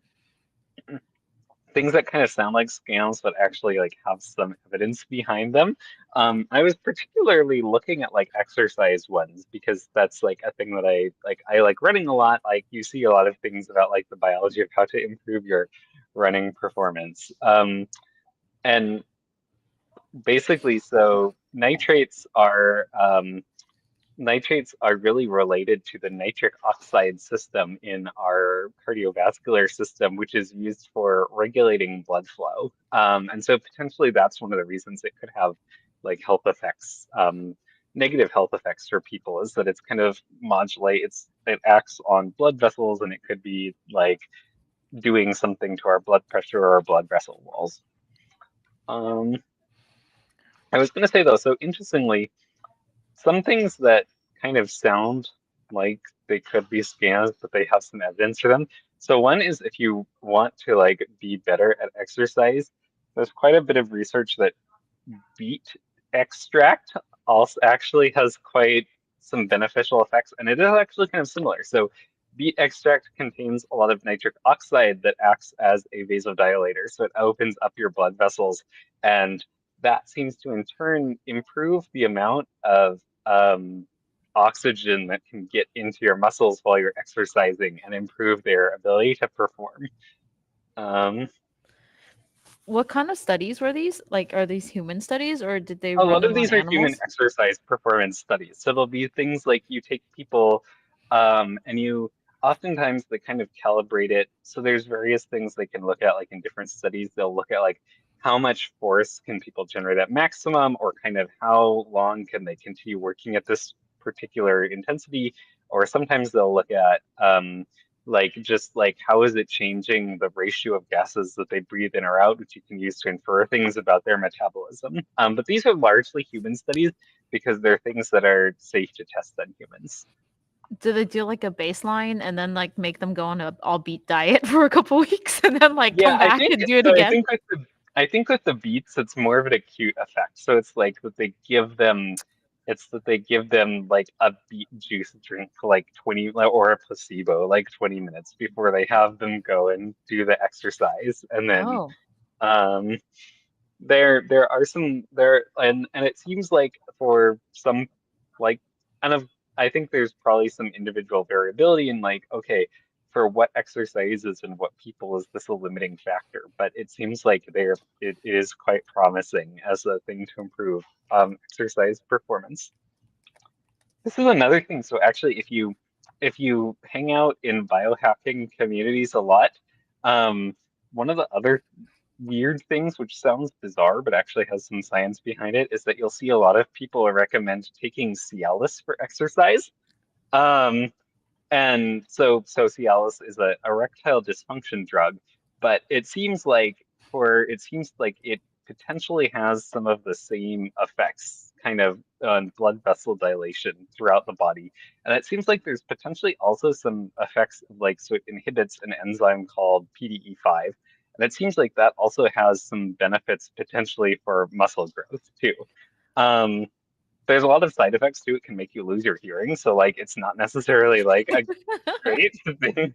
things that kind of sound like scams, but actually like have some evidence behind them. I was particularly looking at like exercise ones because that's like a thing that I like. I like running a lot. Like you see a lot of things about like the biology of how to improve your running performance. And basically, so nitrates are really related to the nitric oxide system in our cardiovascular system, which is used for regulating blood flow. And so potentially that's one of the reasons it could have like health effects, negative health effects for people is that it's kind of it acts on blood vessels and it could be like doing something to our blood pressure or our blood vessel walls. Um, I was going to say though, so interestingly, some things that kind of sound like they could be scams, but they have some evidence for them. So one is if you want to like be better at exercise, there's quite a bit of research that beet extract also actually has quite some beneficial effects, and it is actually kind of similar. So beet extract contains a lot of nitric oxide that acts as a vasodilator, so it opens up your blood vessels, and that seems to in turn improve the amount of oxygen that can get into your muscles while you're exercising and improve their ability to perform. Um, What kind of studies were these? Like, are these human studies, or did they A run lot of them on these are human animals? exercise performance studies. So there'll be things like you take people and you oftentimes they kind of calibrate it. So there's various things they can look at, like in different studies, they'll look at like how much force can people generate at maximum, or kind of how long can they continue working at this particular intensity. Or sometimes they'll look at like just like how is it changing the ratio of gases that they breathe in or out, which you can use to infer things about their metabolism. But these are largely human studies because they're things that are safe to test on humans. Do they do like a baseline and then like make them go on a all beet diet for a couple weeks and then like Yeah, come back and do it I again? think with the beats, it's more of an acute effect. So it's like that they give them it's that they give them like a beet juice drink for like 20 or a placebo like 20 minutes before they have them go and do the exercise. And then Oh. um there are some there and it seems like for some like kind of I think there's probably some individual variability in like, okay, for what exercises and what people is this a limiting factor? But it seems like it is quite promising as a thing to improve exercise performance. This is another thing. So actually, if you hang out in biohacking communities a lot, one of the other weird things, which sounds bizarre but actually has some science behind it, is that you'll see a lot of people recommend taking Cialis for exercise. Um, and so Cialis is a erectile dysfunction drug, but it seems like it potentially has some of the same effects kind of on blood vessel dilation throughout the body. And it seems like there's potentially also some effects of like, so it inhibits an enzyme called PDE5. And it seems like that also has some benefits potentially for muscle growth too. Um, there's a lot of side effects too. It can make you lose your hearing. So like it's not necessarily like a great thing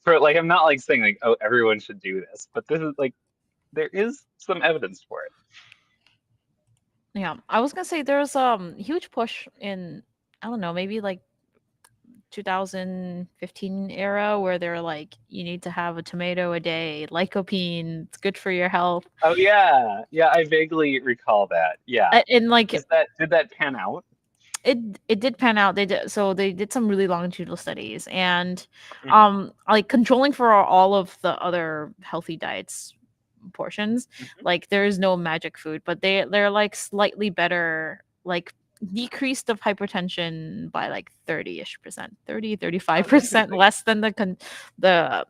for like I'm not like saying like, oh, everyone should do this, but this is like there is some evidence for it. Yeah, I was gonna say there's huge push in, I don't know, maybe like 2015 era where they're like, you need to have a tomato a day, lycopene, it's good for your health. Oh yeah. Yeah, I vaguely recall that. Yeah. And like Did that pan out? it did pan out. They did some really longitudinal studies, and Hmm. like controlling for all of the other healthy diets portions, Hmm. like there is no magic food, but they're like slightly better, like decreased of hypertension by like 30-ish percent, 30 Oh, 35% interesting. less than the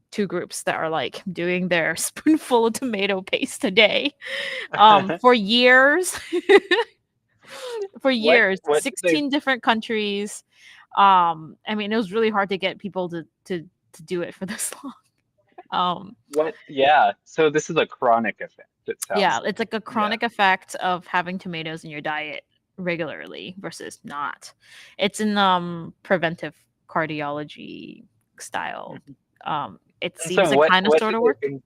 two groups that are like doing their spoonful of tomato paste a day for years. For years, What did they 16 different countries. I mean, it was really hard to get people to do it for this long. what yeah. So this is a chronic effect, it Yeah, sounds it's like. like a Yeah. chronic effect of having tomatoes in your diet regularly versus not. It's in preventive cardiology style. Mhm. It And so seems to kind of what sort did of they work. think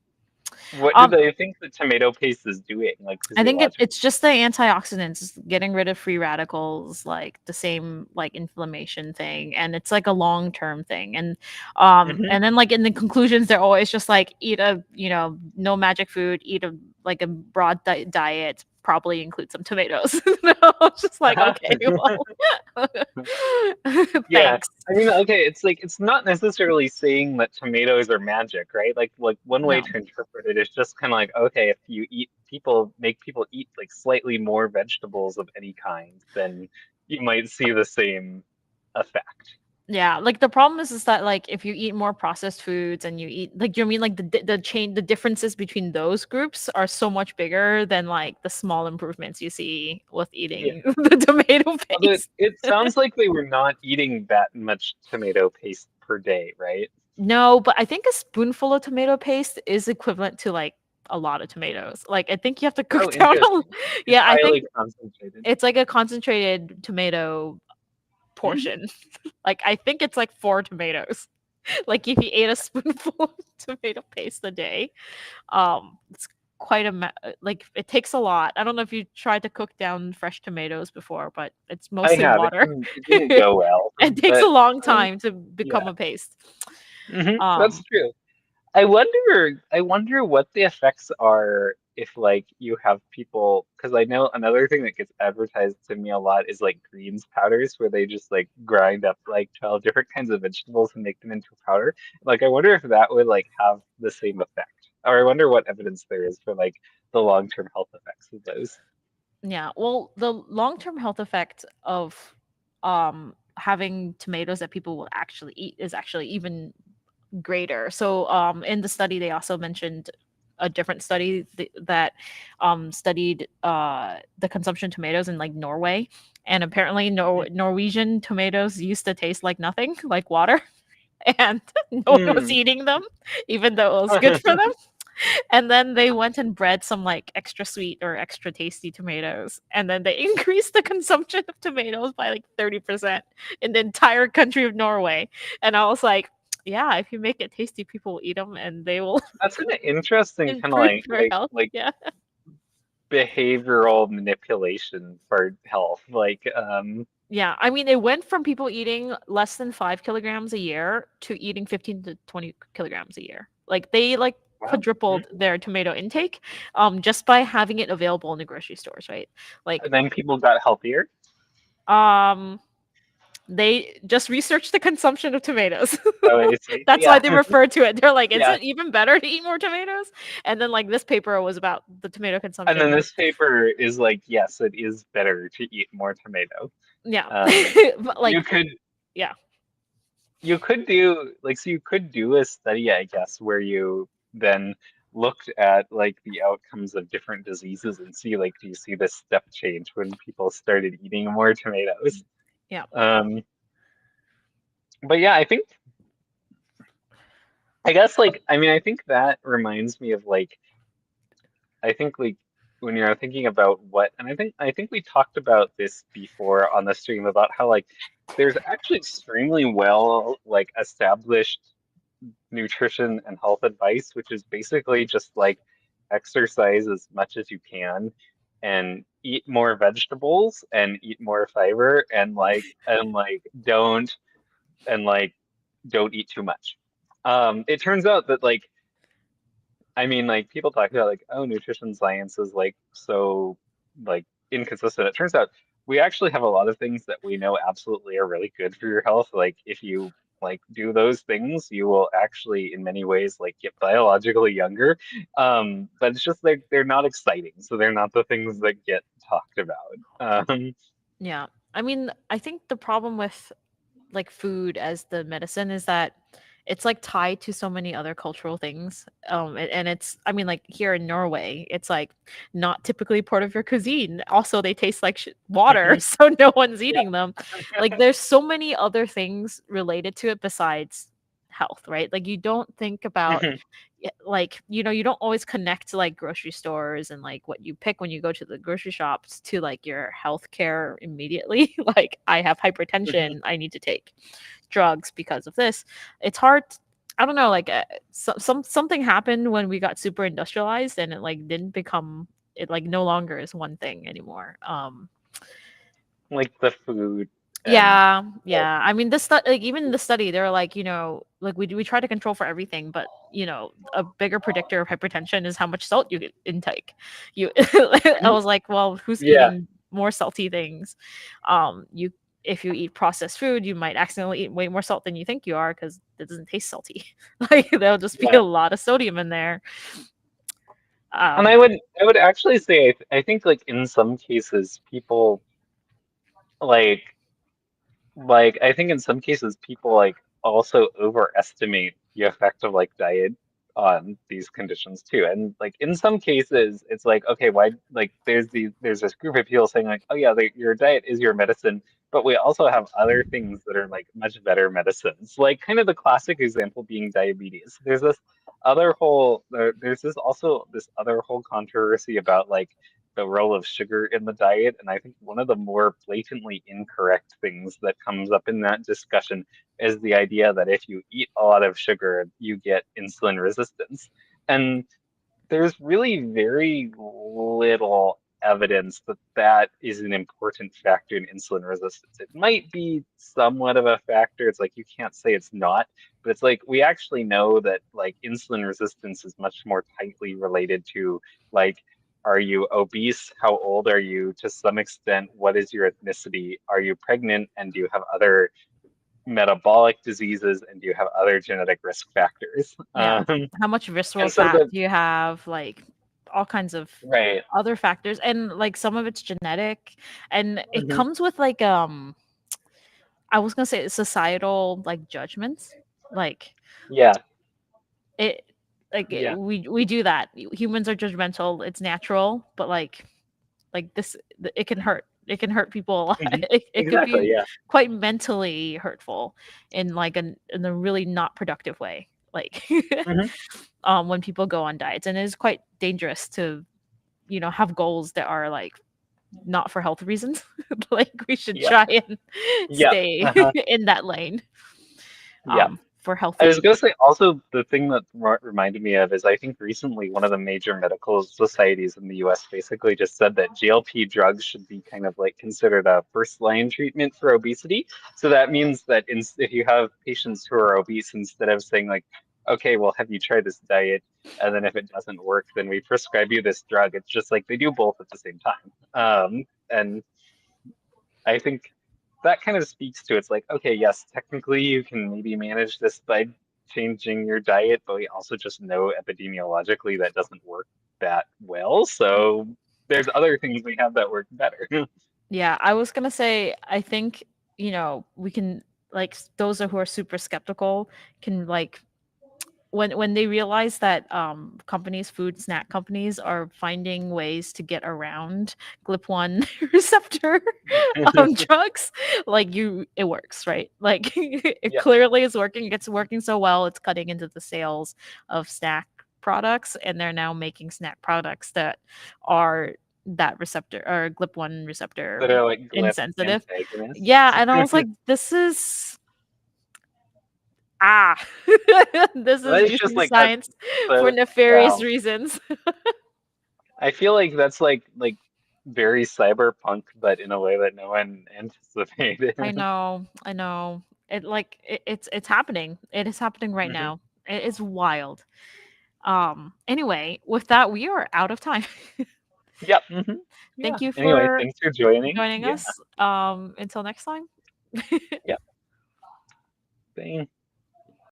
what do Um, they think the tomato paste is doing, like I think physiologically? it's just the antioxidants, it's getting rid of free radicals, like the same like inflammation thing, and it's like a long term thing. Hmm. And then like in the conclusions, they're always just like eat a no magic food, eat a like a broad diet, probably include some tomatoes. It's just like okay, well, Yeah, thanks. I mean, okay, it's like it's not necessarily saying that tomatoes are magic, right? Like one way No. to interpret it is just kind of like, okay, if you make people eat like slightly more vegetables of any kind, then you might see the same effect. Yeah, like the problem is that like if you eat more processed foods and you eat like you know what I mean like the differences between those groups are so much bigger than like the small improvements you see with Yeah. eating the tomato Although paste. it sounds like they were not eating that much tomato paste per day, right? No, but I think a spoonful of tomato paste is equivalent to like a lot of tomatoes. Like I think you have to cook Oh, down interesting. It's yeah, I think highly concentrated. it's like a concentrated tomato Mhm. portion. Like I think it's like 4 tomatoes. Like if you ate a spoonful of tomato paste a day, it's quite like it takes a lot. I don't know if you tried to cook down fresh tomatoes before, but it's I mostly have. water. It didn't go well, It takes a but long time to yeah. become a paste. That's Um, true. I wonder what the effects are if like you have people, because I know another thing that gets advertised to me a lot is like greens powders where they just like grind up like 12 different kinds of vegetables and make them into powder. Like I wonder if that would like have the same effect. Or I wonder what evidence there is for like the long-term health effects of those. yeah, well, the long-term health effect of having tomatoes that people will actually eat is actually even greater. So in the study they also mentioned a different study that studied the consumption of tomatoes in like Norway, and apparently Norwegian tomatoes used to taste like nothing, like water, and no one was Hmm. eating them even though it was good for them. And then they went and bred some like extra sweet or extra tasty tomatoes. And then they increased the consumption of tomatoes by like 30% in the entire country of Norway. And I was like, yeah, if you make it tasty, people will eat them and they will That's an interesting kind of improve your health. like Yeah. behavioral manipulation for health. Yeah. I mean, it went from people eating less than 5 kilograms a year to eating 15 to 20 kilograms a year. Like they like Wow. quadrupled their tomato intake just by having it available in the grocery stores, right? Like And then people got healthier. um they just researched the consumption of tomatoes. Oh, I see. That's why Yeah. they refer to it. They're like, is Yeah. it even better to eat more tomatoes? And then like this paper was about the tomato And consumption. then this paper is like, yes, it is better to eat more tomato. Yeah. But like You could yeah. you could do like so you could do a study, I guess, where you then looked at like the outcomes of different diseases and see like do you see this step change when people started eating more tomatoes? Yeah. But yeah, I guess like I mean I think that reminds me of like I think like when you're thinking about what and I think we talked about this before on the stream about how like there's actually extremely well like established nutrition and health advice, which is basically just like exercise as much as you can and eat more vegetables and eat more fiber and like don't eat too much. It turns out that like I mean like people talk about like oh nutrition science is like so like inconsistent. It turns out we actually have a lot of things that we know absolutely are really good for your health. Like if you like do those things, you will actually in many ways like get biologically younger. But it's just like they're not exciting, so they're not the things that get talked about. Yeah. I mean, I think the problem with like food as the medicine is that it's like tied to so many other cultural things. And it's, I mean, like here in Norway, it's like not typically part of your cuisine. Also, they taste like water, so no one's Yeah. eating them. Like, there's so many other things related to it besides health, right? Like, you don't think about like you don't always connect like grocery stores and like what you pick when you go to the grocery shops to like your health care immediately. Like I have hypertension, I need to take drugs because of this. It's hard. I don't know, like something happened when we got super industrialized and it like didn't become it like no longer is one thing anymore. Like the food and Yeah. I mean, like even the study, they're like, like we try to control for everything, but a bigger predictor of hypertension is how much salt you intake. I was like, well, who's yeah. eating more salty things? You if you eat processed food, you might accidentally eat way more salt than you think you are because it doesn't taste salty. Like there'll just be Yeah. a lot of sodium in there. And I would actually say I think like in some cases people like I think in some cases people like also overestimate the effect of like diet on these conditions too. And like in some cases it's like okay, why like there's this group of people saying like oh yeah, like, your diet is your medicine, but we also have other things that are like much better medicines. Like kind of the classic example being diabetes. There's this other whole controversy about like the role of sugar in the diet. And I think one of the more blatantly incorrect things that comes up in that discussion is the idea that if you eat a lot of sugar, you get insulin resistance. And there's really very little evidence that that is an important factor in insulin resistance. It might be somewhat of a factor. It's like you can't say it's not, but it's like we actually know that like insulin resistance is much more tightly related to like are you obese? How old are you? To some extent, what is your ethnicity? Are you pregnant? And do you have other metabolic diseases? And do you have other genetic risk factors? Yeah. How much visceral And so fat do you have? Like all kinds of right. other factors. And like some of it's genetic. And it Mhm. comes with like I was gonna say societal like judgments. Like Yeah. it Yeah. we do that. Humans are judgmental. It's natural, but like this it can hurt. It can hurt people a lot. Mhm. It could Exactly. be Yeah. quite mentally hurtful in like in a really not productive way. like Mhm. when people go on diets, and it is quite dangerous to have goals that are like not for health reasons. Like we should Yeah. try and Yeah. stay Uh-huh. in that lane Yeah. for I was healthy. gonna say also the thing that reminded me of is I think recently one of the major medical societies in the US basically just said that GLP drugs should be kind of like considered a first line treatment for obesity. So that means that if you have patients who are obese, instead of saying like, okay, well, have you tried this diet? And then if it doesn't work, then we prescribe you this drug. It's just like they do both at the same time. And I think that kind of speaks to it's like, okay, yes, technically you can maybe manage this by changing your diet, but we also just know epidemiologically that doesn't work that well. So there's other things we have that work better. Yeah, I was gonna say, I think, we can, like, those who are super skeptical can, like, when they realize that companies, food snack companies, are finding ways to get around GLP-1 receptor drugs, like it works, right? Like it Yeah, clearly is working. It's working so well, it's cutting into the sales of snack products, and they're now making snack products that are that receptor or GLP-1 receptor that are like GLP insensitive. Yeah, antagonists. and I was like, this is ah, this is But it's just using like that's science for the nefarious yeah. reasons. I feel like that's like very cyberpunk, but in a way that no one anticipated. I know. It's happening. It is happening right Mhm. now. It is wild. Anyway, with that, we are out of time. Yep. Yeah. Thank you Anyway, for thanks for joining. joining Yeah. us. Until next time. Yep. Thanks.